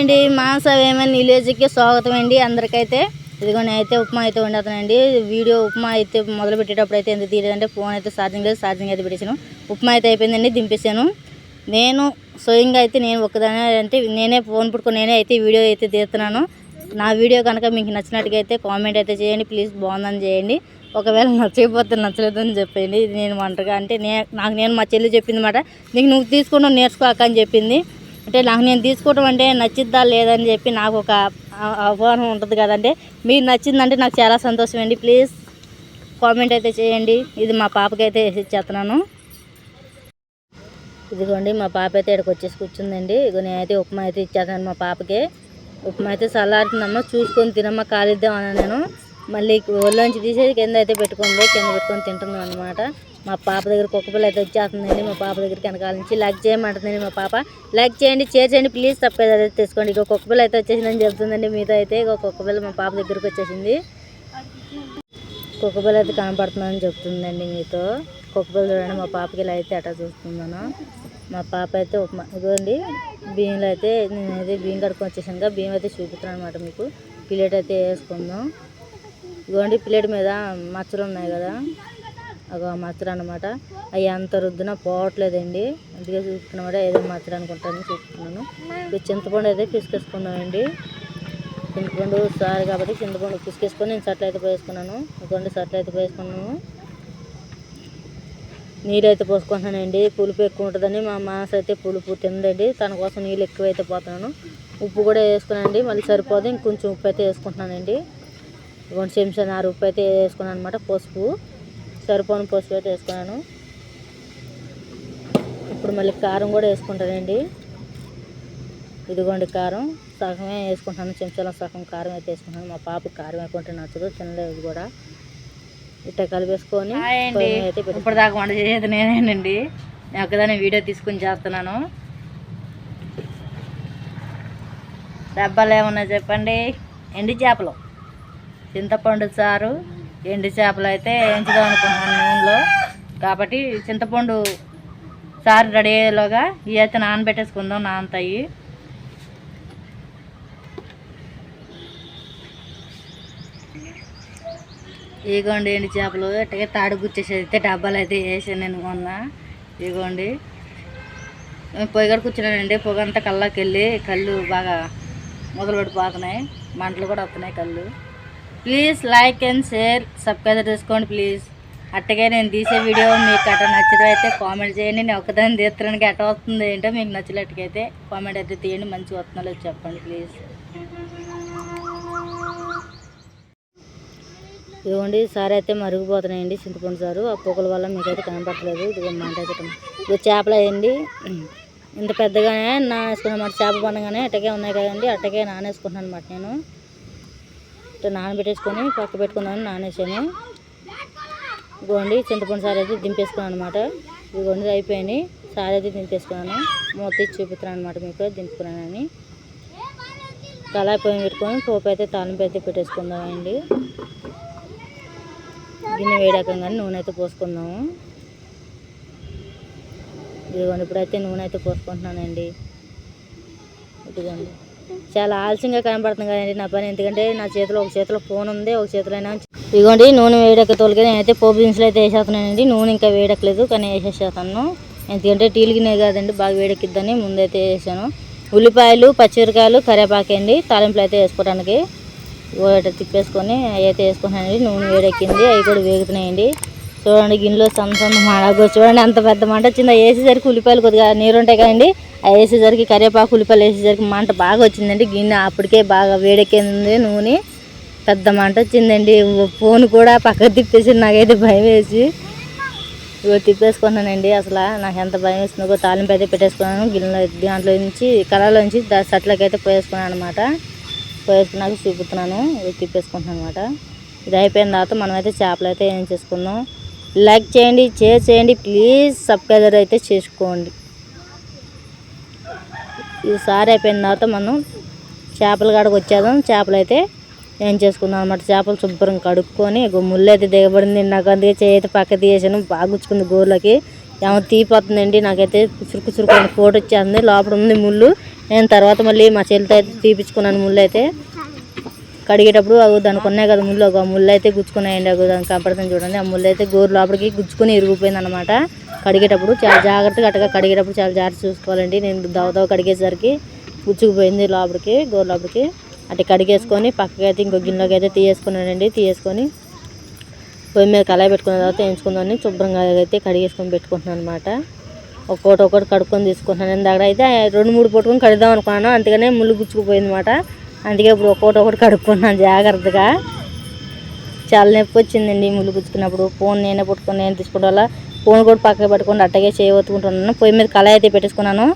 అండి మానస వేమన్ విలేజ్కి స్వాగతం అండి అందరికైతే. ఇదిగో నేనైతే ఉప్మా అయితే వండుతానండి. వీడియో ఉప్మా అయితే మొదలు పెట్టేటప్పుడు అయితే ఎందుకు తీయలేదంటే ఫోన్ అయితే ఛార్జింగ్ లేదు, ఛార్జింగ్ అయితే పెట్టేసాను. ఉప్మా అయితే అయిపోయిందండి, దింపేసాను. నేను స్వయంగా అయితే నేను ఒక్కదానే అంటే నేనే ఫోన్ పుట్టుకొని నేనే అయితే వీడియో అయితే తీస్తున్నాను. నా వీడియో కనుక మీకు నచ్చినట్టుగా అయితే కామెంట్ అయితే చేయండి ప్లీజ్, బాగుందని చేయండి. ఒకవేళ నచ్చకపోతే నచ్చలేదని చెప్పండి. ఇది నేను వంటగా అంటే నాకు నేను మా చెల్లి చెప్పింది మాట, నీకు నువ్వు తీసుకున్నావు నేర్చుకోక అని చెప్పింది. అంటే నాకు నేను తీసుకోవడం అంటే నచ్చిద్దా లేదని చెప్పి నాకు ఒక అవగాహన ఉంటుంది కదంటే, మీరు నచ్చిందంటే నాకు చాలా సంతోషం అండి. ప్లీజ్ కామెంట్ అయితే చేయండి. ఇది మా పాపకి అయితే వేసి ఇచ్చేస్తున్నాను. ఇదిగోండి మా పాప అయితే ఇక్కడికి వచ్చేసి కూర్చుందండి. ఇదిగో నేనైతే ఉప్మా అయితే ఇచ్చేస్తాను మా పాపకి. ఉప్మా అయితే చల్లారుతుందమ్మా, చూసుకొని తినమ్మా, కాలిద్దామన్నా నేను మళ్ళీ ఒళ్ళోంచి తీసేసి కింద అయితే పెట్టుకుంది, కింద పెట్టుకొని తింటున్నాను అనమాట. మా పాప దగ్గర కుక్కపిల్ల అయితే వచ్చేస్తుందండి. మా పాప దగ్గరికి వెనకాల నుంచి లైక్ చేయమంటుందండి మా పాప. లైక్ చేయండి, షేర్ చేయండి ప్లీజ్, సబ్స్క్రైబ్ అయితే తీసుకోండి. ఇక కుక్కపిల్ల అయితే వచ్చేసిందని చెప్తుందండి మీతో అయితే. ఇక కుక్కపిల్ల మా పాప దగ్గరికి వచ్చేసింది. కుక్కపిల్ల అయితే కనపడుతుందని చెప్తుందండి మీతో. కుక్కపిల్ల చూడండి మా పాపకి ఇలా అయితే అటా చూస్తున్నాను. మా పాప అయితే ఉప్మా ఇదిగోండి బియ్యంలో అయితే నేనైతే బియ్యం కడుక్కొని వచ్చేసాను. బియ్యం అయితే చూపుతున్నాను అనమాట మీకు. ప్లేట్ అయితే వేసుకుందాం. ఇదిగోండి ప్లేట్ మీద మచ్చలు ఉన్నాయి కదా, ఒక మచ్చలు అనమాట. అవి అంత రుద్దున పోవట్లేదండి, అందుకే చూపుతున్నమాట. ఏదో మచ్చలు అనుకుంటానని చూపుతున్నాను. చింతపండు అయితే పిసికేసుకున్నామండి. చింతపండు సారి కాబట్టి చింతపండు పిసికేసుకొని నేను సట్లు అయితే పోసుకున్నాను. ఇదిగోండి సట్లు అయితే పోసుకున్నాను. నీరు అయితే పోసుకుంటున్నానండి. పులుపు ఎక్కువ ఉంటుందని మా మాస అయితే పులుపు తిందండి, తన కోసం నీళ్ళు ఎక్కువైతే పోతున్నాను. ఉప్పు కూడా వేసుకున్నానండి, మళ్ళీ సరిపోదు ఇంకొంచెం ఉప్పు అయితే వేసుకుంటున్నానండి. 1 చెంచాన్నర ఉప్పు అయితే వేసుకున్నాను అనమాట. పసుపు సరిపోని పసుపు అయితే వేసుకున్నాను. ఇప్పుడు మళ్ళీ కారం కూడా వేసుకుంటానండి. ఇదిగోండి కారం సగమే వేసుకుంటాను, చెంచాలో సగం కారం అయితే వేసుకుంటాను. మా పాపకి కారం వేసుకుంటే నచ్చదు, తినలేదు కూడా. ఇట్లా కలిపేసుకొని అయితే ఇప్పుడు దాకా వంట చేసేది నేనేనండి. నేను ఒకదాన్ని వీడియో తీసుకుని చేస్తున్నాను. డబ్బాలు ఏమన్నా చెప్పండి. ఎండి చేపలు, చింతపండు చారు, ఎండి చేపలు అయితే ఎంచుదాం అనుకుంటున్నాను నూనెలో. కాబట్టి చింతపండు చారు రెడీ అయ్యేలోగా ఇవి అయితే నానబెట్టేసుకుందాం, నానతాయి. ఇదిగోండి ఎండి చేపలు ఇట్టగా తాడు గుచ్చేసి అయితే డబ్బాలు అయితే వేసాను నేను మొన్న. ఇదిగోండి పొయ్యి కూర్చున్నానండి. పొగ అంతా కళ్ళకి వెళ్ళి కళ్ళు బాగా మొదలు పడిపోతున్నాయి, మంటలు కూడా వస్తున్నాయి కళ్ళు. Please like and share subscribe చేసుకోండి ప్లీజ్. అట్టగే నేను తీసే వీడియో మీకు అట్ట నచ్చడం అయితే కామెంట్ చేయండి. నేను ఒకదాన్ని తీర్చడానికి అట్ట వస్తుంది ఏంటో మీకు నచ్చినట్టుకైతే కామెంట్ అయితే తీయండి. మంచిగా వస్తుందో చెప్పండి ప్లీజ్. ఇదిగోండి సారి అయితే మరిగిపోతున్నాయండి చింతపండు సారు. ఆ పొగల వల్ల మీకైతే కనపడలేదు. ఇదిగో మాట అయితే ఇది చేపలు అయ్యండి. ఇంత పెద్దగానే నానేసుకున్నమాట. చేప పండగానే అట్టగే ఉన్నాయి కదండి, అట్టగే నానేసుకుంటున్నాను అనమాట. నేను ఇట్లా నానబెట్టేసుకొని పక్క పెట్టుకున్నాను, నానేసాను. ఇదిగోండి చింతపండు సారి అయితే దింపేసుకున్నాను అనమాట. ఇదిగోండి అయిపోయింది సారి అయితే దింపేసుకున్నాను. మూత తీసి చూపుతున్నాను అనమాట మీకు దింపుకున్నానని. కళాయి పొయ్యి పెట్టుకొని పోపు అయితే తాలింపు అయితే పెట్టేసుకుందామండి. గిన్నె వేడకంగానే నూనె అయితే పోసుకుందాము. ఇదిగోండి ఇప్పుడైతే నూనె అయితే పోసుకుంటున్నానండి. ఇదిగోండి చాలా ఆలస్యంగా కనపడుతుంది కదండి నా పని, ఎందుకంటే నా చేతిలో ఒక చేతిలో ఫోన్ ఉంది, ఒక చేతిలో అయినా. ఇదిగోండి నూనె వేడెక్క తోలిగా నేనైతే పోపు దినుసులు అయితే వేసేస్తున్నానండి. నూనె ఇంకా వేడెక్కలేదు కానీ వేసేసేస్తాను, ఎందుకంటే టీలు గిన్నె కాదండి బాగా వేడెక్కిద్దని ముందైతే వేసాను. ఉల్లిపాయలు, పచ్చిమిరకాయలు, కరివేపాకండి తాలింపులు అయితే వేసుకోవడానికి. తిప్పేసుకొని అవి అయితే వేసుకుంటున్నానండి. నూనె వేడెక్కింది, అవి కూడా వేగుతున్నాయండి. చూడండి గిన్నెలో సన్న మాడగో చూడండి అంత పెద్ద మంట వచ్చింది. వేసేసరికి ఉల్లిపాయలు కొద్దిగా నీరు ఉంటాయి కదండి, అవి వేసేసరికి కరివేపాకు ఉల్లిపాయలు వేసేసరికి మంట బాగా వచ్చిందండి. గిన్నె అప్పటికే బాగా వేడెక్కింది, నూనె పెద్ద మంట వచ్చిందండి. ఫోన్ కూడా పక్కకు తిప్పేసి నాకైతే భయం వేసి ఇగో తిప్పేసుకున్నానండి. అసలు నాకు ఎంత భయం వేస్తుందో. తాలింపు అయితే పెట్టేసుకున్నాను గిన్నెలో, దాంట్లో నుంచి కళలో నుంచి సట్లకి అయితే పోయేసుకున్నాను అనమాట. పోయేసుకున్నాక చూపుతున్నాను, ఇది తిప్పేసుకుంటున్నాను అనమాట. ఇది అయిపోయిన తర్వాత మనమైతే చేపలు అయితే ఏం చేసుకుందాం. లైక్ చేయండి, షేర్ చేయండి ప్లీజ్, సబ్స్క్రైబర్ అయితే చేసుకోండి. ఈసారి అయిపోయిన తర్వాత మనం చేపల కాడకు వచ్చేద్దాం. చేపలు అయితే ఏం చేసుకుందాం అనమాట. చేపలు శుభ్రంగా కడుక్కొని ముళ్ళు అయితే దిగబడింది. నాకు అందుకే చేయి అయితే పక్క తీసేసాను, బాగా గుచ్చుకుంది గోర్లకి. ఏమో తీపోతుందండి నాకైతే. చురుకు చురుకు ఫోటో వచ్చేస్తుంది, లోపల ఉంది ముళ్ళు. నేను తర్వాత మళ్ళీ మా చెల్లితో అయితే తీపించుకున్నాను. ముళ్ళు అయితే కడిగేటప్పుడు దానికి ఉన్నాయి కదా ముళ్ళు, ఒక ముళ్ళు అయితే గుచ్చుకున్నాయండి. దానికి కనపడుతుంది చూడండి. ఆ ముళ్ళు అయితే గోరు లోపలికి గుచ్చుకొని ఇరిగిపోయింది అనమాట. కడిగేటప్పుడు చాలా జాగ్రత్తగా అట్టగా కడిగేటప్పుడు చాలా జాగ్రత్త చూసుకోవాలండి. నేను దవ కడిగేసరికి గుచ్చుకుపోయింది లోపలికి, గోరు లోపలికి. అట్లా కడిగేసుకొని పక్కకి అయితే ఇంకో గిన్నెలోకి అయితే తీసేసుకున్నానండి. తీసేసుకొని పొయ్యి మీద కళాయి పెట్టుకున్న తర్వాత వేయించుకుందామని శుభ్రంగా అయితే కడిగేసుకొని పెట్టుకుంటున్నాను అనమాట. ఒక్కొక్కటి కడుక్కొని తీసుకుంటున్నాను. ఇందాక అయితే 2-3 పట్టుకొని కడుద్దాం అనుకున్నాను, అందుకనే ముళ్ళు గుచ్చుకుపోయింది అనమాట. అందుకే ఇప్పుడు ఒక్కొక్కటి కడుక్కున్నాను జాగ్రత్తగా. చాలా నొప్పి వచ్చిందండి ముళ్ళు గుచ్చుకున్నప్పుడు. ఫోన్ నేనే పట్టుకొని నేను తీసుకోవడం వల్ల ఫోన్ కూడా పక్కకి పట్టుకొని అట్టగే చేయవత్తుకుంటున్నాను. పొయ్యి మీద కళాయి అయితే పెట్టేసుకున్నాను.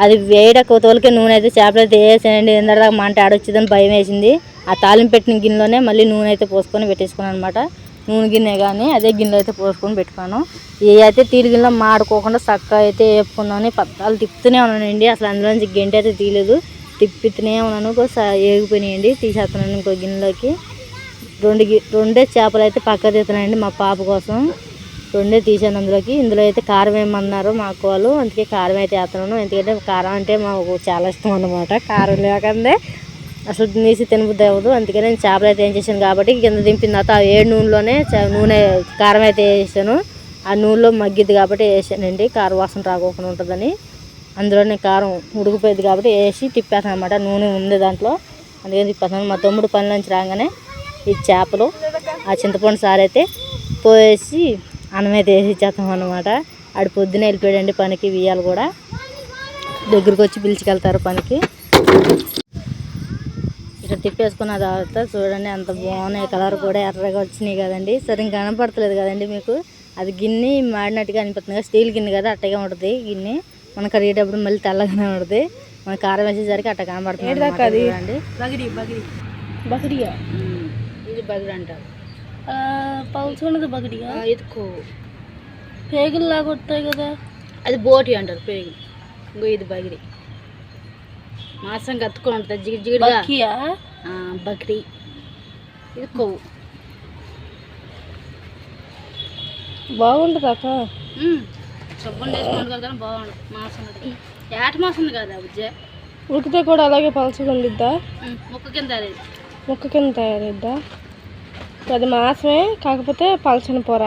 అది వేయడకు తోలికే నూనె అయితే చేపలు అయితే వేసానండి. ఎందుకంటే మంట ఆడొచ్చిందని భయం వేసింది. ఆ తాలింపు పెట్టిన గిన్నెలోనే మళ్ళీ నూనె అయితే పోసుకొని పెట్టేసుకున్నాను అనమాట. నూనె గిన్నె కానీ అదే గిన్నెలో అయితే పోసుకొని పెట్టుకున్నాను. ఏ అయితే తీరు గిన్నెలో మాడుకోకుండా చక్కగా అయితే వేపుకుందామని పద్దాలు తిప్పుతూనే ఉన్నానండి. అసలు అందులోంచి గంట అయితే తీయలేదు, తిప్పుతూనే ఉన్నాను. ఏగిపోయినాయండి. తీసేస్తున్నాను ఇంకో గిన్నెలోకి. రెండే చేపలు అయితే పక్క తీస్తున్నానండి మా పాప కోసం. రెండే తీసాను అందులోకి. ఇందులో అయితే కారం వేయమన్నారు మా అక్క వాళ్ళు, అందుకే కారం అయితే వేస్తున్నాను. ఎందుకంటే కారం అంటే మాకు చాలా ఇష్టం అన్నమాట. కారం లేకుంటే అసలు నీసి తినబుద్ధి అవ్వదు. అందుకని నేను చేపలు అయితే ఏం చేశాను కాబట్టి కింద దింపిన తర్వాత ఆ వేడి నూనెలోనే నూనె కారం అయితే వేసాను. ఆ నూనెలో మగ్గిద్ది కాబట్టి వేసానండి, కారం వాసన రాకోకుండా ఉంటుందని. అందులోనే కారం ఉడికిపోయింది కాబట్టి వేసి తిప్పేస్తాను అనమాట. నూనె ఉంది దాంట్లో, అందుకని తిప్పేస్తాను. మా తమ్ముడు పని నుంచి రాగానే ఈ చేపలు ఆ చింతపండు సారు అయితే పోసి అన్నం అయితే వేసి ఇచ్చేస్తాం అనమాట. ఆడు పొద్దునే వెళ్ళిపోయాడండి పనికి. వియ్యాలు కూడా దగ్గరికి వచ్చి పిలుచుకెళ్తారు పనికి. ఇక్కడ తిప్పేసుకున్న తర్వాత చూడండి అంత బాగున్నాయి. కలర్ కూడా ఎర్రగా వచ్చినాయి కదండి. సరిగ్గా కనపడతలేదు కదండి మీకు. అది గిన్నె మాడినట్టుగా అనిపిస్తుంది కదా, స్టీల్ గిన్నె కదా, అట్టగా ఉంటుంది గిన్నె. మనం కడిగేటప్పుడు మళ్ళీ తెల్లగానే ఉంటుంది. మన కారం వేసేసరికి అట్ట కనపడుతుంది అండి. బగిడియా ఇది బగిడి అంటారు. పలుచుకున్నది బగిడియా, ఇదికో పేగులు లాగా వస్తాయి కదా, అది బోటి అంటారు పేగులు. ఇంకో ఇది బగిడి మాసం కత్తుకొని ఉంటుంది జిగిడి జిగిడిగా. బగిడి ఇది కొవ్వు. బాగుంటుంది అక్క. సబ్బులు వేసుకుంటుంది కదా బాగుంటుంది. మాసం ఏట మాసం కదా బుజ్జ. ఉడికితే కూడా అలాగే పలుచగా ఉండిద్దా? ముక్క కింద తయారైద్దా? అది మాసమే కాకపోతే పలచని పొర.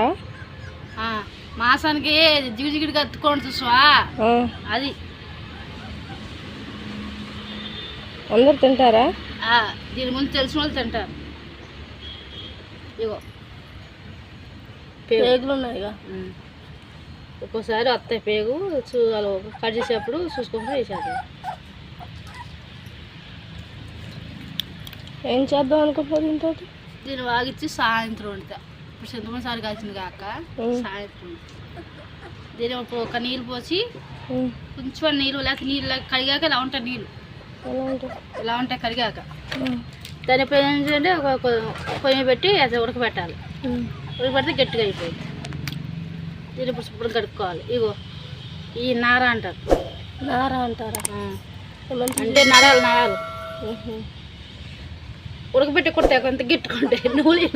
మాసానికి జిగి జిగిడిగా కత్తుకొని చూసా, అది అందరు తింటారా? దీని ముందు తెలిసిన వాళ్ళు తింటారు. ఇగో పేగులు ఉన్నాయిగా, ఒక్కోసారి వస్తాయి పేగు. కట్ చేసేటప్పుడు చూసుకుంటూ వేసేది. ఏం చేద్దాం అనుకుంటున్నారు ఇంత? దీన్ని వాగిచ్చి సాయంత్రం వండుతా. ఇప్పుడు చింతపండు సారి కాల్చింది కాక సాయంత్రం దీని ఒక నీళ్ళు పోసి కొంచెం నీళ్ళు, లేకపోతే నీళ్ళు కడిగాక ఇలా ఉంటాయి నీళ్ళు, ఇలా ఉంటాయి కడిగాక. దాని పైన ఏంటంటే ఒక పొయ్యి పెట్టి అది ఉడకబెట్టాలి. ఉడకబెడితే గట్టిగా అయిపోయింది. దీన్ని ఇప్పుడు శుభ్రం కడుక్కోవాలి. ఇగో ఈ నార అంటారు. నార అంటారా? అంటే నరాలు ఉడకబెట్టి కొడితే కొంత గిట్టుకుంటే నూనె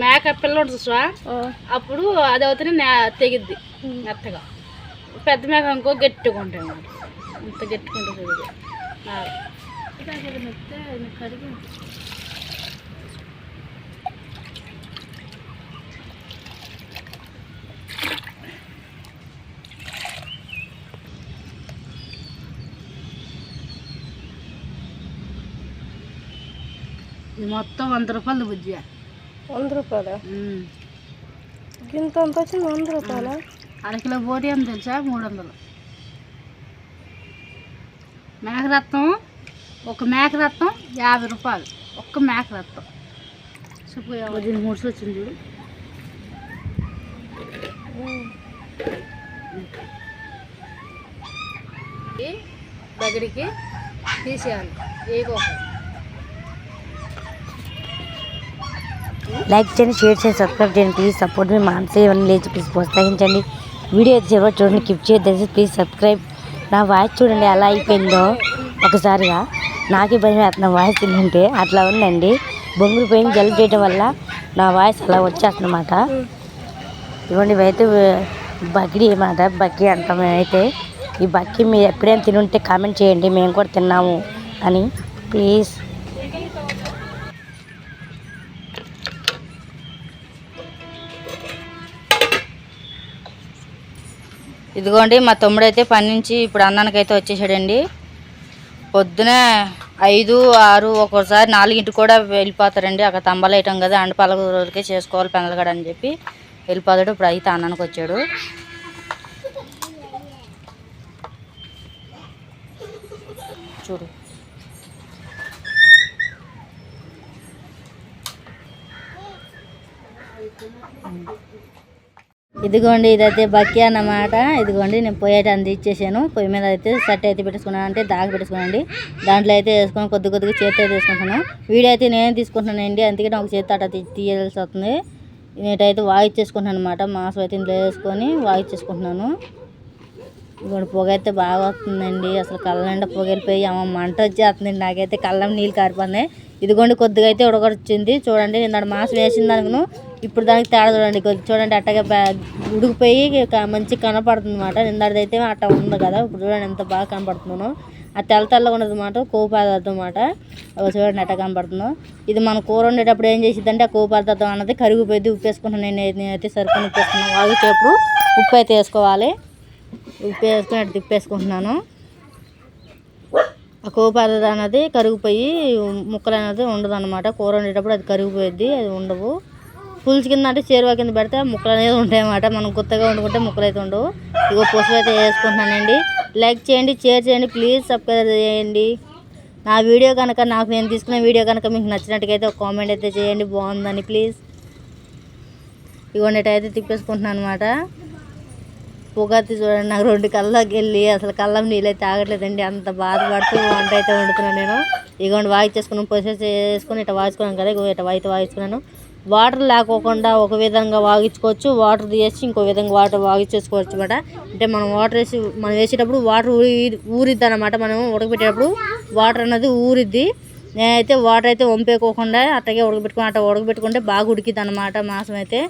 మేక పిల్లడు చూసా, అప్పుడు అది అవుతూనే తెగిద్ది మెత్తగా. పెద్ద మేక ఇంకో గట్టిగా ఉంటాయి అన్నమాట. అంత గట్టిగా ఉంటుంది కడిగి. ఇది మొత్తం 100 రూపాయలు బుజ్జి. 100 రూపాయలు? ఇంత అంత వచ్చింది 100 రూపాయలు. అరకిలో బోటి అని తెలుసా? 300. మేకరత్నం, ఒక మేకరత్నం 50 రూపాయలు. ఒక్క మేకరత్నం చూపు. దీనికి 3 వచ్చింది చూడు. దగ్గరికి తీసేయాలి. ఏగో లైక్ చేయండి, షేర్ చేయండి, సబ్స్క్రైబ్ చేయండి. ప్లీజ్ సపోర్ట్ మీ మానస ఇవన్నీ లేచి ప్లీజ్ ప్రోత్సహించండి. వీడియో అయితే చివరి చూడండి, కిప్ చేయొద్దు. Please subscribe. నా వాయిస్ చూడండి ఎలా అయిపోయిందో ఒకసారిగా. నాకే భయం వేస్తున్న వాయిస్ ఏంటంటే అట్లా ఉందండి. బొంగురు పోయి జలుబు చేయడం వల్ల నా వాయిస్ అలా వచ్చేస్తుందన్నమాట. ఇవ్వండి ఇవైతే బగిడి అన్నమాట. బగ్గి అంటాం మేమైతే. ఈ బక్కి మీరు ఎప్పుడైనా తినుంటే కామెంట్ చేయండి, మేము కూడా తిన్నాము అని ప్లీజ్. ఇదిగోండి మా తమ్ముడైతే పని నుంచి ఇప్పుడు అన్నానికైతే వచ్చేసాడండి. పొద్దున 5, 6 ఒక్కోసారి 4 కూడా వెళ్ళిపోతారండి. అక్కడ తంబాలు వేయటం కదా, అండపాల రోజుకే చేసుకోవాలి పెందలగడ అని చెప్పి వెళ్ళిపోతాడు. ఇప్పుడు అయితే అన్నానికి వచ్చాడు. చూడు ఇదిగోండి ఇదైతే బక్కి అన్నమాట. ఇదిగోండి నేను పొయ్యి అయితే అంది ఇచ్చేసాను. పొయ్యి మీద అయితే సెట్ అయితే పెట్టేసుకున్నాను, అంటే దాకా పెట్టేసుకున్నానండి. దాంట్లో అయితే వేసుకొని కొద్దిగా చేతి అయితే వేసుకుంటున్నాను. వీడియో అయితే నేనే తీసుకుంటున్నానండి, అందుకే నాకు చేతి అట్ట తీయాల్సి వస్తుంది. నేనైతే వాయిచ్చేసుకుంటున్నాను అనమాట. మాంసం అయితే ఇంట్లో వేసుకొని వాయిచ్చేసుకుంటున్నాను. ఇదిగోండి పొగ అయితే బాగా వస్తుందండి. అసలు కళ్ళ నిండా పొగ వెళ్ళిపోయి మంట వచ్చేస్తుందండి. నాకైతే కళ్ళం నీళ్ళు కారిపోతున్నాయి. ఇదిగోండి కొద్దిగా అయితే ఉడకొచ్చింది చూడండి. నేను మాంసం వేసిన దానికి ఇప్పుడు దానికి తేడా చూడండి. చూడండి అట్టగా ఉడికిపోయి మంచిగా కనపడుతుంది అనమాట. నిందాడిదైతే అట్ట ఉంది కదా, ఇప్పుడు చూడండి ఎంత బాగా కనపడుతున్నాను. ఆ తెల్లగా ఉన్నది అనమాట కొవ్వు పదార్థం అనమాట. చూడండి అట్ట కనపడుతుందో. ఇది మనం కూర వండేటప్పుడు ఏం చేసిద్దంటే ఆ కొవ్వు పదార్థం అన్నది కరిగిపోయింది. ఉప్పు వేసుకుంటాను నేనైతే సరిపోయిన ఉప్పు వేసుకున్నాను. వాగిచేప్పుడు ఉప్పు అయితే వేసుకోవాలి. ఉప్పు వేసుకొని అటు తిప్పేసుకుంటున్నాను. ఆ కొవ్వు పదార్థం అనేది కరిగిపోయి ముక్కలు అనేది ఉండదు అనమాట. కూర వండేటప్పుడు అది కరిగిపోయిద్ది, అది ఉండవు. పులుసు కింద అంటే చేరువా కింద పెడితే ముక్కలు అనేది ఉంటాయి అన్నమాట. మనం కొత్తగా వండుకుంటే ముక్కలు అయితే ఉండవు. ఇగో పసుపు అయితే వేసుకుంటున్నానండి. లైక్ చేయండి, షేర్ చేయండి, ప్లీజ్ సబ్స్క్రైబ్ చేయండి. నా వీడియో కనుక నేను తీసుకున్న వీడియో కనుక మీకు నచ్చినట్టుగైతే ఒక కామెంట్ అయితే చేయండి, బాగుందని ప్లీజ్. ఇగోండి అయితే తిప్పేసుకుంటున్నాను అనమాట. పొగతి చూడండి నాకు 2 కళ్ళకి వెళ్ళి అసలు కళ్ళం నీళ్ళు అయితే తాగట్లేదండి. అంత బాధపడుతూ వంట అయితే వండుతున్నాను నేను. ఇగోండి వాయించేసుకున్నాను, పొసేసి వేసుకొని ఇట్లా వాయించుకున్నాను కదా, ఇట్లా అయితే వాయించుకున్నాను. వాటర్ లేకోకుండా ఒక విధంగా వాగించుకోవచ్చు, వాటర్ తీసి ఇంకో విధంగా వాటర్ వాగించేసుకోవచ్చు అనమాట. అంటే మనం వాటర్ వేసేటప్పుడు వాటర్ ఊరిద్ది అనమాట. మనం ఉడకబెట్టేటప్పుడు వాటర్ అనేది ఊరిద్ది. నేనైతే వాటర్ అయితే వంపేకోకుండా అట్టగే ఉడకబెట్టుకుంటే బాగా ఉడికిద్ది అనమాట. మాంసం అయితే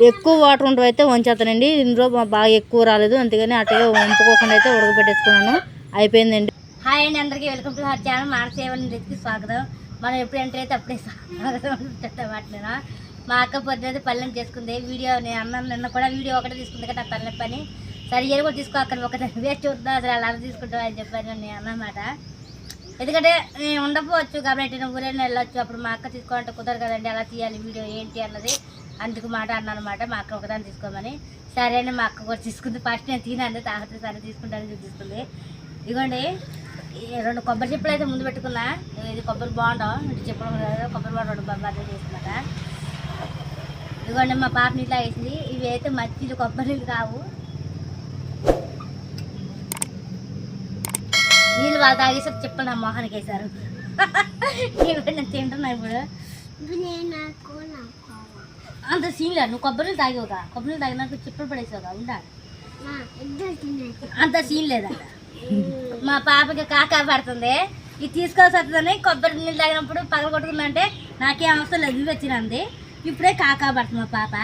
ఎక్కువ వాటర్ ఉండవు అయితే వంచేస్తానండి. ఇందులో బాగా ఎక్కువ రాలేదు, అందుకని అట్టగా వంపుకోకుండా అయితే ఉడకబెట్టేసుకున్నాను. అయిపోయిందండి. హాయ్ అండి, అందరికీ వెల్కమ్ టు హర్ ఛానల్ మానసేవకి స్వాగతం. మనం ఎప్పుడు ఎంటర్ అయితే అప్పుడే మాట్లాడినా. మా అక్క పొద్దునైతే పల్లెం చేసుకుంది. వీడియో నేను అన్నాను నిన్న కూడా, వీడియో ఒకటే తీసుకుంది కదా తల్లి పని. సరే ఏది కూడా తీసుకో, అక్కడ ఒకటే వేస్ట్ చూద్దాం అసలు అలా తీసుకుంటాం అని చెప్పాను నేను అన్నమాట. ఎందుకంటే నేను ఉండకపోవచ్చు కాబట్టి నేను ఊరైనా వెళ్ళొచ్చు, అప్పుడు మా అక్క తీసుకోవాలంటే కుదరదు కదండి. అలా తీయాలి వీడియో ఏంటి అన్నది, అందుకు మాట అన్నాను అనమాట. మా అక్క ఒకదాన్ని తీసుకోమని. సరే అని మా అక్క కూడా తీసుకుంది. ఫస్ట్ నేను తినండి, తాగితే సరే తీసుకుంటానని చూపిస్తుంది. ఇదిగోండి 2 కొబ్బరి చెప్పులు అయితే ముందు పెట్టుకున్నా. ఇది కొబ్బరి బాగుంటాం, ఇటు చెప్పులు కొబ్బరి బాగుంటాం 2 బొమ్మలు చేసుకున్నాక. ఇదిగోండి మా పాప నీళ్ళు వేసింది. ఇవి అయితే మజ్జిగ కొబ్బరి నీళ్ళు కావు, నీళ్ళు వాళ్ళు తాగేసారు, చెప్పులు నా మొహానికి వేసారు. నేను తింటున్నా ఇప్పుడు. అంత సీన్ లేదు, నువ్వు కొబ్బరి నీళ్ళు తాగేవుగా, కొబ్బరి నీళ్ళు తాగినాక చెప్పులు పడేసావుగా, ఉండాలి. అంత సీన్ లేదంట. మా పాపకి కాకా పడుతుంది, ఇది తీసుకోవాల్సి వస్తుందని కొబ్బరి నీళ్ళు తాగినప్పుడు పగల కొట్టుకుందంటే నాకేం అవసరం లేదు, ఇవి వచ్చినంది. ఇప్పుడే కాకా పడుతుంది మా పాప.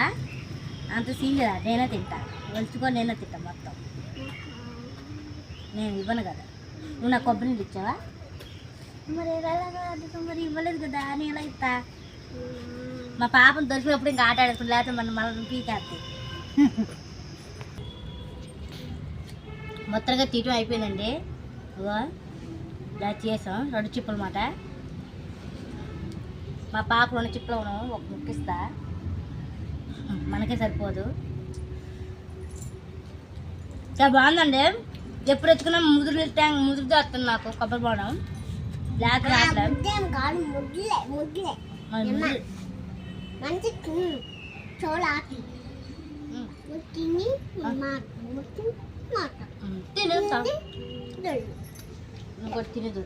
అంత సీన్ లేదా, నేనే తింటా, వలుచుకొని నేనే తింటా మొత్తం. నేను ఇవ్వను కదా, నువ్వు నాకు కొబ్బరి నీళ్ళు ఇచ్చావా? మరి మరి ఇవ్వలేదు కదా, నేను ఎలా ఇస్తా? మా పాపను దొరికినప్పుడు ఇంకా ఆట ఆడుకుంటా, లేకపోతే మనం పీకేస్తాయి. మొత్తంగా తీయటం అయిపోయిందండి. ఇలా చేసాం 2 చిప్పులు మాట. మా పాప 2 చిప్పులు ఒక ముక్కిస్తా, మనకే సరిపోదు. చాలా బాగుందండి. ఎప్పుడు తెచ్చుకున్నా ముదురుతో వస్తుంది నాకు కొబ్బరి బోనం. లేకపోతే తినేదు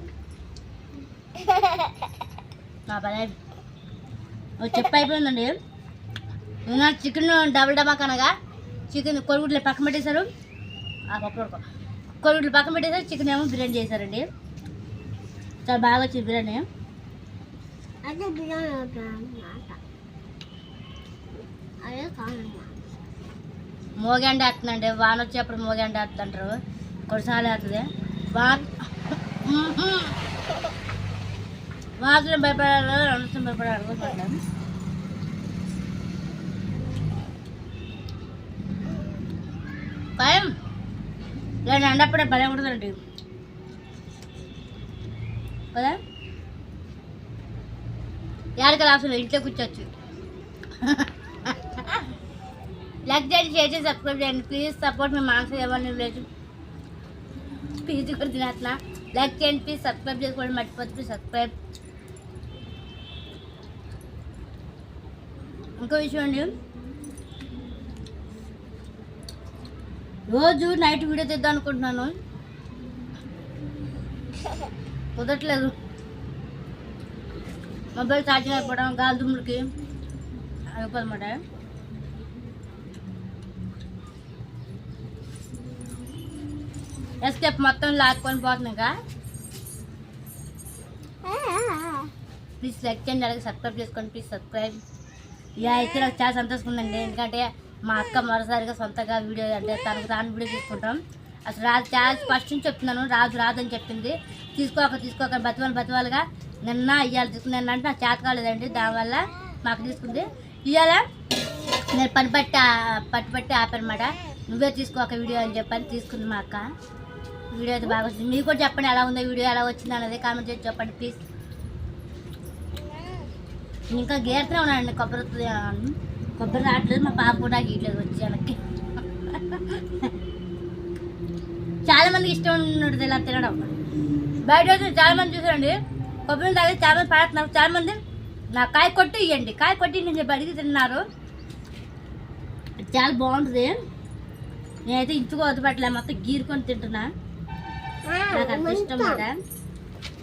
చెప్పు అయిపోయిందండి. చికెన్ డబుల్ డబాక్ అనగా చికెన్ కొడుగుడ్లు పక్కన పెట్టేశారు, ఆ పప్పు కొడుగుడ్లు పక్కన పెట్టేశారు, చికెన్ ఏమో బిర్యానీ చేశారండి. చాలా బాగా వచ్చింది బిర్యానీ. మోగండి ఆడుతుందండి, వాన వచ్చేప్పుడు మోగండి ఆడుతుంటారు. కొరసాలు అవుతుంది వాసన భయపడాలి అనవసరం భయపడాలి పడ్డాను. భయం ఇలా అన్నప్పుడే భయం ఉంటుందండి కదా. యాడికి రాసులు ఇంట్లో కూర్చోవచ్చు. లైక్ చేయండి, షేర్ చేసి సబ్స్క్రైబ్ చేయండి. ప్లీజ్ సపోర్ట్ మీ మానస ఎవరిని లేదు ప్లీజ్ కూడా తినట్లా. లైక్ చేయండి ప్లీజ్, సబ్స్క్రైబ్ చేసుకోండి మర్చిపోతుంది ప్లీజ్ సబ్స్క్రైబ్. ఇంకో విషయం అండి, రోజు నైట్ వీడియో తీద్దాం అనుకుంటున్నాను, కుదరట్లేదు. మొబైల్ ఛార్జింగ్ అయిపోవడం, గాలి దుమ్ములకి అయిపోదన్నమాట. ఎస్కేప్ మొత్తం లాక్కొని పోతున్నాగా. ప్లీజ్ లైక్ చేయండి, అలాగే సబ్స్క్రైబ్ చేసుకోండి ప్లీజ్ సబ్స్క్రైబ్. ఇక అయితే నాకు చాలా సంతోషంగా ఉందండి, ఎందుకంటే మా అక్క మరోసారిగా సొంతగా వీడియో అంటే తనకు తాను వీడియో తీసుకుంటాం. అసలు రాజు చాలా ఫస్ట్ నుంచి చెప్తున్నాను, రాదు అని చెప్పింది. తీసుకోక బతివాలుగా నిన్న ఇవాళ తీసుకుని అంటే నాకు చేత కాలేదండి, దానివల్ల మాకు తీసుకుంది. ఇవాళ నేను పట్టి ఆపనమాట. నువ్వే తీసుకోక వీడియో అని చెప్పని తీసుకుంది మా అక్క. వీడియో అయితే బాగా వచ్చింది. మీరు కూడా చెప్పండి ఎలా ఉందో వీడియో, ఎలా వచ్చింది అన్నది కామెంట్ చేసి చెప్పండి ప్లీజ్. ఇంకా గీరుతూనే ఉన్నానండి కొబ్బరి రావట్లేదు, మా పాప కూడా గీయట్లేదు వచ్చి వెనక్కి. చాలా మందికి ఇష్టం ఉంటుంది ఇలా తినడం. బయట చాలా మంది చూసారండి కొబ్బరి తాగి చాలా మంది పడుతున్నారు. చాలా మంది నా కాయ కొట్టి ఇవ్వండి నేను చెప్పి అడిగి తిన్నారు. చాలా బాగుంటుంది. నేనైతే ఇంచుకో వదిలిపెట్టలే, మొత్తం గీరుకొని తింటున్నా, నాకు అంత ఇష్టం మాట.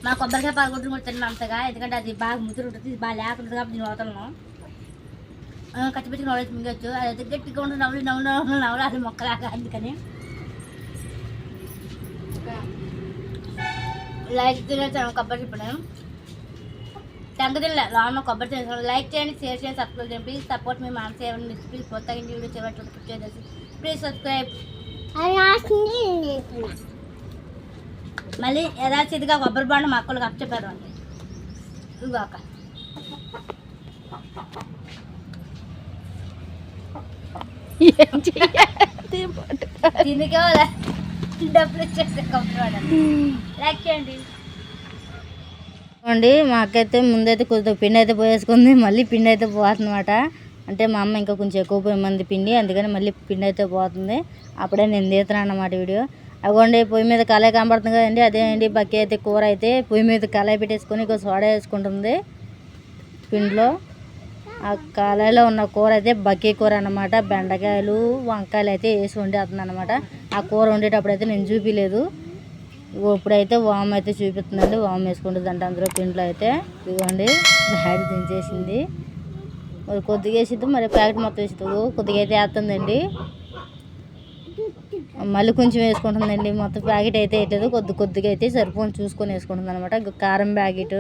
మా కొబ్బరికాయ పాలగొట్టుని కూడా తిన్నాను అంతగా, ఎందుకంటే అది బాగా ముదురు ఉంటుంది, ఇది బాగా లేకుంటుంది కాబట్టి నేను వదలను. కచ్చిపెట్టి నవ్వు మిగచ్చు, అది గట్టిగా ఉంటుంది, నవ్వులు అది మొక్కలాగా. అందుకని లైక్ తినేసాను కొబ్బరి ఇప్పుడు టంగ తినలే రాను కొబ్బరి తినేసాను. లైక్ చేయండి, షేర్ చేయండి, సబ్స్క్రైబ్ చేయండి ప్లీజ్ సపోర్ట్ మీ మానస ఎవరిని ప్లీజ్ కొత్తగా వీడియో చేయవచ్చు ప్లీజ్ సబ్స్క్రైబ్. మళ్ళీ యథాచితిగా కొబ్బరి బాండ మా అక్కలకు అప్పచెప్పారు అండి. ఇవ్వక దీనికే డబ్బులు ఇచ్చేస్తే కొబ్బరి బాండ లైక్ చేయండి. అండి మా అక్క అయితే ముందైతే కొద్దిగా పిండి అయితే పోయేసుకుంది, మళ్ళీ పిండి అయితే పోతుందన్నమాట. అంటే మా అమ్మ ఇంకా కొంచెం ఎక్కువ పోయింది పిండి, అందుకని మళ్ళీ పిండి అయితే పోతుంది. అప్పుడే నేను తీస్తున్నాను అన్నమాట వీడియో. అవ్వండి పొయ్యి మీద కళాయి కనబడుతుంది కదండి, అదేనండి బక్కి అయితే కూర అయితే పొయ్యి మీద కళాయి పెట్టేసుకొని ఇంకో సోడా వేసుకుంటుంది పిండిలో. ఆ కళాయిలో ఉన్న కూర అయితే బక్కి కూర అన్నమాట. బెండకాయలు వంకాయలు అయితే వేసి వండేస్తుంది అన్నమాట. ఆ కూర వండేటప్పుడు అయితే నేను చూపించలేదు, ఇప్పుడైతే వామ్ అయితే చూపిస్తుందండి. వామ్ వేసుకుంటుంది అంటే అందులో పిండిలో అయితే. ఇదిగోండి డాడీ దించేసింది, మరి కొద్దిగా వేసిద్దు, మరి ప్యాకెట్ మొత్తం వేసిద్దు, కొద్దిగా అయితే వేస్తుందండి, మళ్ళీ కొంచెం వేసుకుంటుందండి. మొత్తం ప్యాకెట్ అయితే వేయట్లేదు, కొద్దిగా అయితే సరిపోని చూసుకొని వేసుకుంటుంది అనమాట. కారం ప్యాకెట్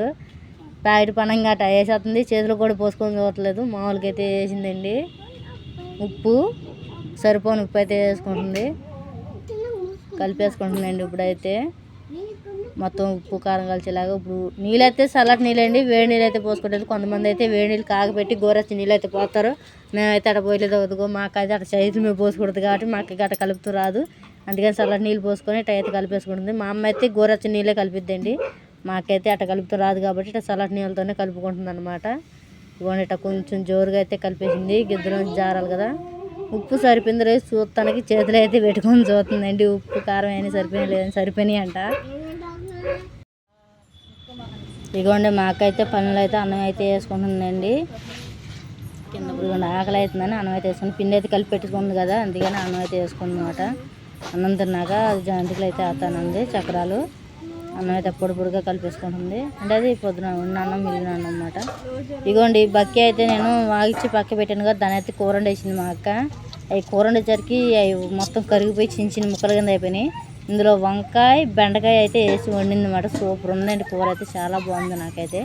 పనంగా అట్ట వేసేస్తుంది, చేతిలో కూడా పోసుకొని చూడట్లేదు, మామూలుగా అయితే వేసిందండి. ఉప్పు సరిపోని ఉప్పు అయితే వేసుకుంటుంది, కలిపేసుకుంటుందండి. ఇప్పుడైతే మొత్తం ఉప్పు కారం కలిసేలాగా. ఇప్పుడు నీళ్ళు అయితే చల్లటి నీళ్ళండి, వేడి నీళ్ళు అయితే పోసుకుంటారు. కొంతమంది అయితే వేడి నీళ్ళు కాగబెట్టి గోరెచ్చి నీళ్ళు అయితే పోస్తారు. మేమైతే అట్ట పోయలేదు వద్దుకో, మాకైతే అట్ట చేతులు మేము పోసుకూడదు కాబట్టి మాకు గట్ట కలుపుతూ రాదు, అందుకని చల్లటి నీళ్ళు పోసుకొని ఇట్ట అయితే కలిపేసుకుంటుంది. మా అమ్మ అయితే గోరెచ్చి నీళ్ళే కలిపిద్దండి, మాకైతే అట్ట కలుపుతూ రాదు కాబట్టి ఇట్లా చల్లటి నీళ్ళతోనే కలుపుకుంటుంది అనమాట. ఇవ్వండి ఇట్లా కొంచెం జోరుగా అయితే కలిపేసింది, గిద్దరు జారాలి కదా. ఉప్పు సరిపోయింది రేపు చూస్తానికి చేతులు అయితే పెట్టుకొని చూస్తుందండి, ఉప్పు కారం అయినా సరిపోయినా లేదని. సరిపోయినాయి అంట. ఇదిగోండి మా అక్క అయితే పనులు అయితే అన్నం అయితే వేసుకుంటుందండి. కింద ఇదిగోండి ఆకలి అవుతుందని అన్నం అయితే వేసుకుని పిండి అయితే కలిపి పెట్టుకుంది కదా, అందుకని అన్నం అయితే వేసుకుంది అనమాట. అన్నం తిన్నాక అది జంతికలు అయితే అవుతానండి, చక్రాలు. అన్నం అయితే పొడిగా కలిపేసుకుంటుంది, అంటే అది పొద్దున ఉన్న అన్నం మిగిలిన అన్నం అనమాట. ఇదిగోండి బక్కి అయితే నేను వాగిచ్చి పక్క పెట్టాను కదా, దాని అయితే కూర వండేసింది మా అక్క. అవి కూర వండేసరికి అవి మొత్తం కరిగిపోయి చిన్న ముక్కల కింద అయిపోయినాయి. ఇందులో వంకాయ బెండకాయ అయితే వేసి వండింది అనమాట. సూపర్ ఉందండి కూర అయితే, చాలా బాగుంది. నాకైతే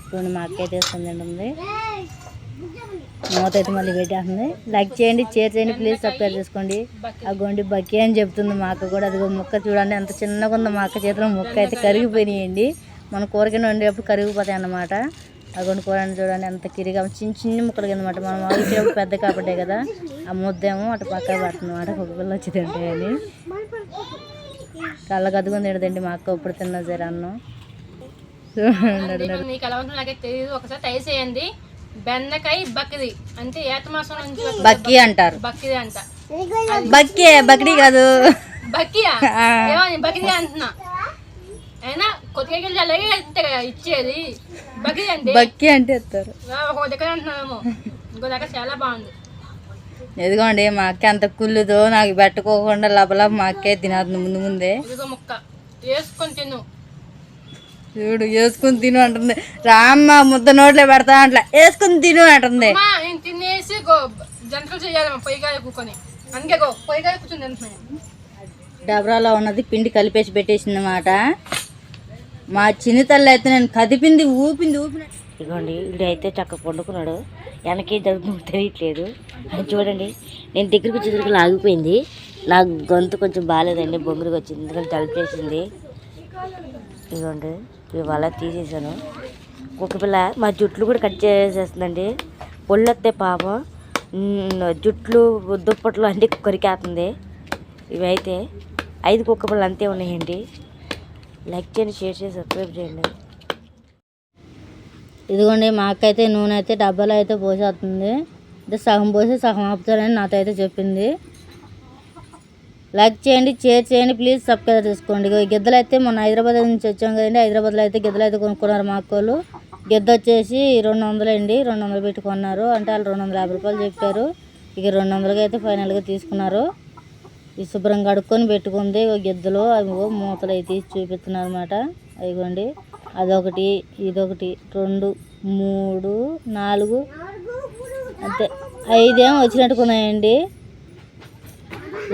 చూడండి మా అక్క అయితే వేసుకుంది ఉంది. మూత అయితే మళ్ళీ పెట్టేస్తుంది. లైక్ చేయండి, షేర్ చేయండి, ప్లీజ్ సబ్స్క్రైబ్ చేసుకోండి. అగోండి బక్కి అని చెప్తుంది మా అక్క కూడా. అదిగో ముక్క చూడండి ఎంత చిన్నగా ఉందో. మా అక్క చేతిలో ముక్క అయితే కరిగిపోయినాయండి. మన కూరగాయలు వండేటప్పుడు కరిగిపోతాయి అన్నమాట. అగోండి కూర చూడండి ఎంత కిరిగా చిన్న చిన్న ముక్కలు కిందమాట. మనం అవిసేటప్పుడు పెద్ద కాబట్టే కదా ఆ ముద్దేమో అటు పక్కన పడుతుంది అన్నమాట. ఒక పిల్ల వచ్చి తింటాయని కళ్ళకు అదుగుని తిడదండి మా అక్క. ఇప్పుడు తిన్నా సరే అన్నం నీకు ఎలా ఉంటుందో నాకే తెలియదు. ఒకసారి ట్రై చేయండి. బెండకాయ బక్కిది అంటే ఏత మాసం నుంచి బక్కి అంటారు. బక్కిది అంట. బక్కి బక్రీ కాదు బక్కియా ఏమో బక్కిది అంటున్నా. అయినా కొద్దిగా అలాగే ఇచ్చేది బక్కిది అంటే బక్కి అంటే ఇస్తారు. ఒక దగ్గర అంటున్నామేమో, ఇంకో దగ్గర చాలా బాగుంది. ఎదుగోండి మా అక్క అంత కుళ్ళుతో నాకు పెట్టుకోకుండా లోపల మా అక్కే తినేస్తుంది ముందు ముందే. ఇదిగో ముక్క వేసుకొని తిను. చూడు వేసుకుని తిను అంటుంది. రామ్మ ముద్ద నోట్లో పెడతా అట్లా వేసుకుని తిను అంటుంది. నేను తినేసి జంటలు చేయాలి పొయ్యిగా కూకొని. అందుకే పొయ్యిగా కూర్చొని తింటున్నాను. డబరాలో ఉన్నది పిండి కలిపేసి పెట్టేసింది అన్నమాట. మా చిన్న తల్లి అయితే నేను కదిపింది ఊపింది. ఇదిగోండి వీడు అయితే చక్కగా పండుకున్నాడు. వెనకే జరుగుతుందో తెలియట్లేదు. అది చూడండి నేను దగ్గరికి వచ్చేసరికి ఆగిపోయింది. నా గొంతు కొంచెం బాగాలేదండి, బొంగురికి వచ్చింది, ఎందుకంటే తలిపేసింది. ఇదిగోండి ఇవాళ తీసేసాను. ఒక పిల్ల మా జుట్లు కూడా కట్ చేసేస్తుందండి. పొళ్ళొస్తే పాపం జుట్లు దుప్పట్లు అన్నీ కొరికేస్తుంది. ఇవైతే 5 కుక్క పిల్లలు అంతే ఉన్నాయండి. లైక్ చేయండి, షేర్ చేసి సబ్స్క్రైబ్ చేయండి. ఇదిగోండి మా అక్క అయితే నూనె అయితే డబ్బాలో అయితే పోసేస్తుంది. అంటే సగం పోసి సగం ఆపుతారని నాతో అయితే చెప్పింది. లైక్ చేయండి, షేర్ చేయండి, ప్లీజ్ సబ్స్క్రైబ్ చేసుకోండి. ఈ గిద్దలు అయితే మొన్న హైదరాబాద్ నుంచి వచ్చాం కదండి. హైదరాబాద్లో అయితే గిద్దలు అయితే కొనుక్కున్నారు మా అక్కలు. గిద్ద వచ్చేసి 200 అండి. 200 పెట్టి కొన్నారు. అంటే వాళ్ళు 250 రూపాయలు చెప్పారు. ఇక 200కి అయితే ఫైనల్గా తీసుకున్నారు. ఈ శుభ్రంగా కడుక్కొని పెట్టుకుంది. గిద్దలు అవి మూతలు అయితే తీసి చూపిస్తున్నారు అనమాట. అదిగోండి అదొకటి, ఇదొకటి, 2, 3, 4 అంతే 5 ఏమో వచ్చినట్టుకున్నాయండి.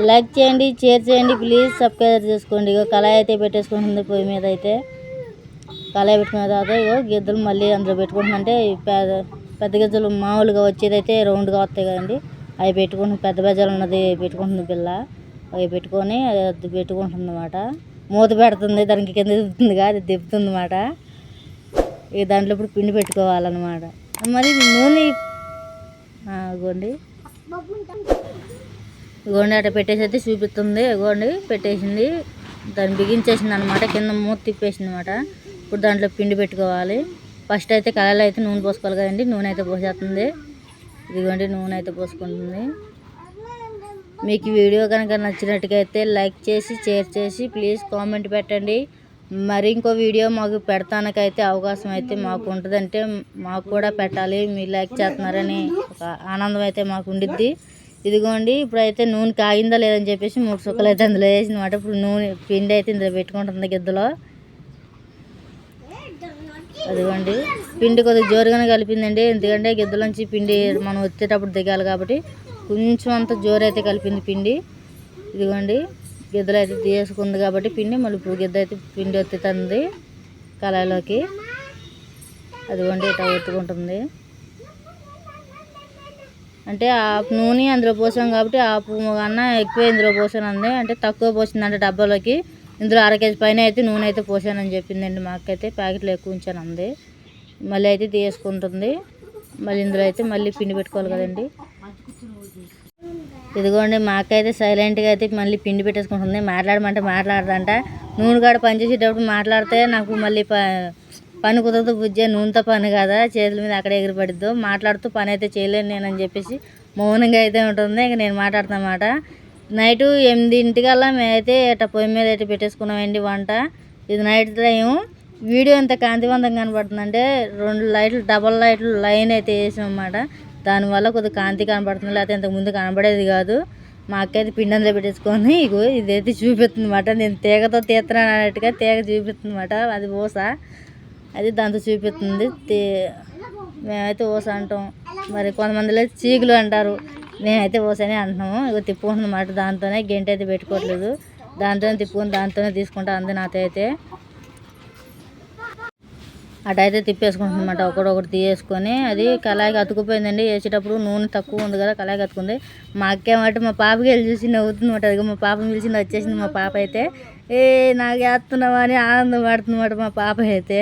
లైక్ చేయండి, షేర్ చేయండి, ప్లీజ్ సబ్స్క్రైబ్ చేసుకోండి. ఇగో కళాయి అయితే పెట్టేసుకుంటుంది పొయ్యి మీద. అయితే కళాయి పెట్టుకున్న తర్వాత ఇగో గిద్దలు మళ్ళీ అందులో పెట్టుకుంటుందంటే పెద్ద గిద్దలు మామూలుగా వచ్చేది అయితే రౌండ్గా వస్తాయి కదండి. అవి పెట్టుకుంటుంది. పెద్ద బెజ్జలు ఉన్నది పెట్టుకుంటుంది పిల్ల. అవి పెట్టుకొని అది పెట్టుకుంటుంది అన్నమాట. మూత పెడుతుంది, దానికి కింద దిప్పుతుందిగా, అది దిప్పుతుంది అన్నమాట. ఇక దాంట్లో ఇప్పుడు పిండి పెట్టుకోవాలన్నమాట. మరి నూనె ఇగోండి ఇగోండి అట్లా పెట్టేసి అయితే చూపిస్తుంది. ఇగోండి పెట్టేసింది, దాన్ని బిగించేసింది అనమాట. కింద మూత తిప్పేసింది అనమాట. ఇప్పుడు దాంట్లో పిండి పెట్టుకోవాలి. ఫస్ట్ అయితే కళాయిలో అయితే నూనె పోసుకోవాలి కదండి. నూనె అయితే పోసేస్తుంది. ఇదిగోండి నూనె అయితే పోసుకుంటుంది. మీకు ఈ వీడియో కనుక నచ్చినట్టుగా అయితే లైక్ చేసి షేర్ చేసి ప్లీజ్ కామెంట్ పెట్టండి. మరి ఇంకో వీడియో మాకు పెడతానికైతే అవకాశం అయితే మాకు ఉంటుందంటే మాకు కూడా పెట్టాలి. మీరు లైక్ చేస్తున్నారని ఒక ఆనందం అయితే మాకు ఉండిద్ది. ఇదిగోండి ఇప్పుడైతే నూనె కాగిందా లేదని చెప్పేసి 3 సుక్కలు అయితే అందులో వేసిందన్నమాట. ఇప్పుడు నూనె పిండి అయితే ఇందులో పెట్టుకుంటుంది గిద్దలో. అదిగోండి పిండి కొద్దిగా జోరుగానే కలిపిందండి. ఎందుకంటే గిద్దలోంచి పిండి మనం వచ్చేటప్పుడు దిగాలి కాబట్టి కొంచెం అంత జోరు అయితే కలిపింది పిండి. ఇదిగోండి గిద్దలు అయితే తీసుకుంది కాబట్టి పిండి మళ్ళీ ఇప్పుడు గిద్ద అయితే పిండి ఒత్తుతుంది కళాయిలోకి. అదిగోండి ఇట్లా ఒత్తుకుంటుంది. అంటే ఆపు నూనె అందులో పోసాం కాబట్టి ఆపు అన్న ఎక్కువ ఇందులో పోసాను అంది. అంటే తక్కువ పోసిందంటే డబ్బాలోకి. ఇందులో 1/2 కేజీ పైన అయితే నూనె అయితే పోసానని చెప్పిందండి. మాకైతే ప్యాకెట్లో ఎక్కువ ఉంచాను అంది. మళ్ళీ అయితే తీసుకుంటుంది. మళ్ళీ ఇందులో అయితే మళ్ళీ పిండి పెట్టుకోవాలి కదండి. ఇదిగోండి మా అక్క అయితే సైలెంట్గా అయితే మళ్ళీ పిండి పెట్టేసుకుంటుంది. మాట్లాడమంటే మాట్లాడదంట. నూనె కాడ పని చేసేటప్పుడు మాట్లాడితే నాకు మళ్ళీ పని కుదరదు బుజ్జే, నూనెతో పని కదా, చేతుల మీద అక్కడ ఎగిరిపడిద్దు, మాట్లాడుతూ పని అయితే చేయలేను నేనని చెప్పేసి మౌనంగా అయితే ఉంటుంది. ఇక నేను మాట్లాడుతున్నమాట. నైటు 8 మేమైతే ఇట్లా పొయ్యి మీద అయితే పెట్టేసుకున్నామండి వంట. ఇది నైట్ టైం. వీడియో ఎంత కాంతివంతంగా కనపడుతుందంటే 2 లైట్లు డబల్ లైట్లు లైన్ అయితే వేసాం అన్నమాట. దానివల్ల కొద్దిగా కాంతి కనపడుతుంది, లేకపోతే ఇంతకుముందు కనబడేది కాదు. మా అక్క అయితే పిండి అందులో పెట్టేసుకొని ఇగో ఇదైతే చూపిస్తుంది అన్నమాట. నేను తీగతో తీస్తున్నాను అన్నట్టుగా తీగ చూపిస్తుంది అన్నమాట. అది ఊస, అది దాంతో చూపిస్తుంది. మేమైతే ఊస అంటాం. మరి కొంతమందిలో చీకులు అంటారు, మేమైతే ఊసనే అంటున్నాము. ఇగో తిప్పుకుంటుంది అన్నమాట. దాంతోనే గంట అయితే పెట్టుకోవట్లేదు, దాంతోనే తిప్పుకొని దాంతోనే తీసుకుంటా అంది నాతో అయితే. అటైతే తిప్పేసుకుంటున్నమాట. ఒకటి తీసేసుకొని అది కళాయికి అతుకుపోయిందండి. వేసేటప్పుడు నూనె తక్కువ ఉంది కదా, కళాయికి అతుకుంది. మా అక్కేమంటే మా పాపకి వెళ్ళి చూసి నవ్వుతుందన్నమాట. అది మా పాపని పిలిచింది, వచ్చేసింది. మా పాప అయితే నాకు వేస్తున్నావా అని ఆనందం పడుతుందన్నమాట. మా పాప అయితే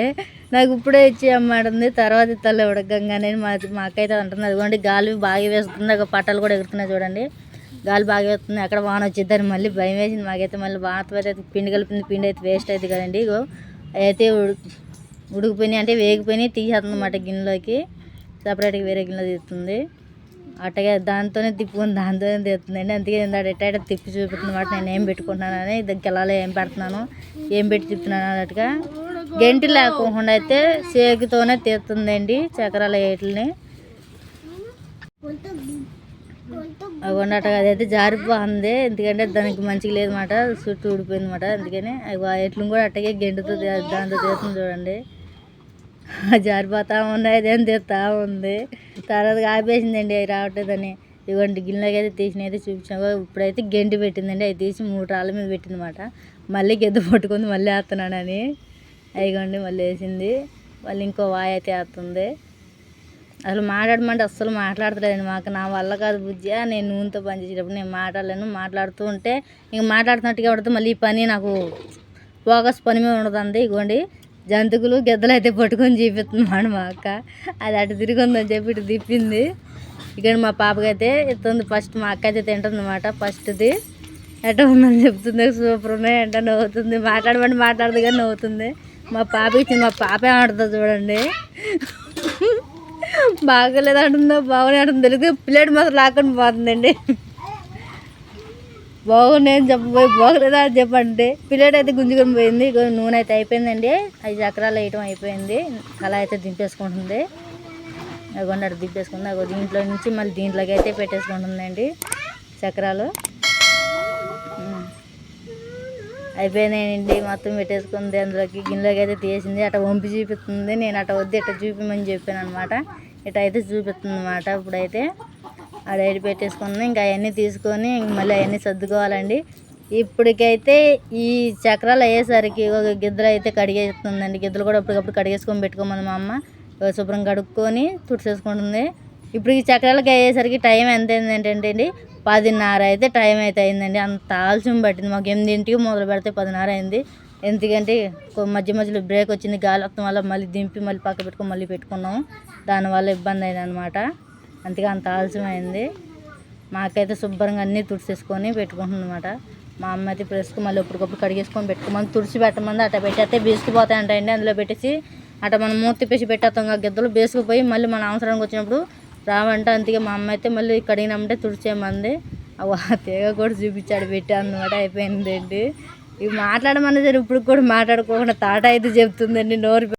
నాకు ఇప్పుడే ఇచ్చి అమ్మాడుంది, తర్వాత ఇత్తలే ఉడకంగానే మా అక్క అయితే అంటుంది. అదిగోండి గాలి బాగా వేస్తుంది, ఒక పట్టాలు కూడా ఎగురుతున్నాయి చూడండి. గాలి బాగా వేస్తుంది, అక్కడ వాన వచ్చిద్దని మళ్ళీ భయం వేసింది మాకైతే. మళ్ళీ వానతో అయితే పిండి కలిపింది, పిండి అయితే వేస్ట్ అవుతుంది కదండి. ఇగో అయితే ఉడికిపోయినాయి అంటే వేగిపోయినాయి, తీసేస్తుంది అన్నమాట గిన్నెలోకి. సపరేట్గా వేరే గిన్నెలో తీస్తుంది. అట్టగా దాంతోనే తిప్పుకొని దాంతోనే తీస్తుందండి. అందుకే ఎట్ట తిప్పి చూపుతుంది అన్నమాట. నేను ఏం పెట్టుకుంటున్నానని గిలాలో ఏం పెడుతున్నాను, ఏం పెట్టి తిప్పుతున్నాను అన్నట్టుగా. గంటి లేకుండా అయితే సేకుతోనే తీస్తుందండి చక్రాల ఏట్లని. అవి అదైతే జారిపోతుంది, ఎందుకంటే దానికి మంచిగా లేదన్నమాట, చుట్టూ ఊడిపోయింది అన్నమాట. అందుకని ఎట్లు కూడా అట్టగే గెంటుతో దాంతో తీస్తుంది చూడండి. జారిపోతా ఉన్నాయి, అదేం తీస్తా ఉంది. తర్వాత ఆపేసిందండి అవి రావట్లేదని. ఇవ్వండి గిన్నెలోకి అయితే తీసినైతే చూపించాము. ఇప్పుడైతే గెంటి పెట్టిందండి, అవి తీసి 3 రాళ్ళ మీద పెట్టిందన్నమాట. మళ్ళీ గెద్ద పట్టుకుంది, మళ్ళీ వేస్తున్నానని. అయిగోండి మళ్ళీ వేసింది. మళ్ళీ ఇంకో వాయి అయితే వేస్తుంది. అసలు మాట్లాడమంటే అస్సలు మాట్లాడతలేదండి. నా వల్ల కాదు బుజ్జి, నేను నూనెతో పని చేసేటప్పుడు నేను మాట్లాడలేను. మాట్లాడుతూ ఉంటే ఇంక మాట్లాడుతున్నట్టుగా పడుతుంది. మళ్ళీ ఈ పని నాకు ఫోకస్ పని మీద ఉండదండి. ఇగోండి జంతువులు గెద్దలు అయితే పట్టుకొని చూపిస్తున్నాడు మా అక్క. అది అటు తిరిగిందని చెప్పి ఇటు తిప్పింది. ఇక్కడ మా పాపకైతే ఎత్తుంది ఫస్ట్. మా అక్క అయితే తింటుంది అన్నమాట ఫస్ట్ది. ఎట్ట ఉందని చెప్తుంది, సూపర్ ఉన్నాయి అంటే నవ్వుతుంది. మాట్లాడమంటే మాట్లాడదు కానీ నవ్వుతుంది. మా పాప ఇచ్చింది, మా పాపే ఆడుతుంది చూడండి. బాగలేదు అంటుందో బాగునే అంటుంది తెలుగు. ప్లేట్ మాత్రం లాక్కొని పోతుందండి. బాగున్నాయని చెప్పబోయి బాగలేదా అని చెప్పండి. ప్లేట్ అయితే గుంజుకొని పోయింది. నూనె అయితే అయిపోయిందండి, 5 చక్రాలు వేయటం అయిపోయింది. కళాయి అయితే దింపేసుకుంటుంది. అదిగోండి అటు దింపేసుకుంది. అగో దీంట్లో నుంచి మళ్ళీ దీంట్లోకి అయితే పెట్టేసుకుంటుందండి చక్రాలు. అయిపోయినాయండి, మొత్తం పెట్టేసుకుంది. అందులోకి గిన్నెలోకి అయితే తీసింది. అట్లా వంపి చూపిస్తుంది. నేను అట్లా వద్దు ఇట్లా చూపిమని చెప్పాను అనమాట. ఇట్లా అయితే చూపిస్తుంది అన్నమాట. ఇప్పుడైతే అది అయితే పెట్టేసుకుంది. ఇంకా అవన్నీ తీసుకొని మళ్ళీ అవన్నీ సర్దుకోవాలండి. ఇప్పటికైతే ఈ చక్రాలు అయ్యేసరికి ఒక గిద్దలు అయితే కడిగేస్తుందండి. గిద్దలు కూడా అప్పటికప్పుడు కడిగేసుకొని పెట్టుకోమని మా అమ్మ శుభ్రం కడుక్కొని తుడిచేసుకుంటుంది. ఇప్పుడు ఈ చక్రాలకి అయ్యేసరికి టైం ఎంత అయిందంటే అండి 10:30 అయితే టైం అయితే అయిందండి. అంత ఆలస్యం పట్టింది మాకు. 8ంటికి మొదలు పెడితే 10:30 అయింది. ఎందుకంటే మధ్య మధ్యలో బ్రేక్ వచ్చింది, గాలి వస్తాం వల్ల మళ్ళీ దింపి మళ్ళీ పక్క పెట్టుకొని మళ్ళీ పెట్టుకున్నాము. దానివల్ల ఇబ్బంది అయింది అనమాట. అందుకే అంత ఆలస్యం అయింది. మాకైతే శుభ్రంగా అన్నీ తుడిచేసుకొని పెట్టుకుంటుంది అనమాట. మా అమ్మ అయితే ప్రెస్కి మళ్ళీ ఎప్పటికప్పుడు కడిగేసుకొని పెట్టుకోమని, తుడిచి పెట్టమంది. అట్లా పెట్టేస్తే బీసుకుపోతాయి అంటాయండి. అందులో పెట్టేసి అట్లా మనం మూత తిప్పేసి పెట్టేస్తాం. గిద్దలు బేసుకుపోయి మళ్ళీ మన అవసరానికి వచ్చినప్పుడు రావంట. అందుకే మా అమ్మ అయితే మళ్ళీ కడిగినామంటే తుడిచేయమంది. తీగ కూడా చూపించాడు పెట్టి అన్నమాట. అయిపోయిందండి. ఇవి మాట్లాడమన్నా సరే ఇప్పుడు కూడా మాట్లాడుకోకుండా తాట అయితే చెప్తుందండి నోరు.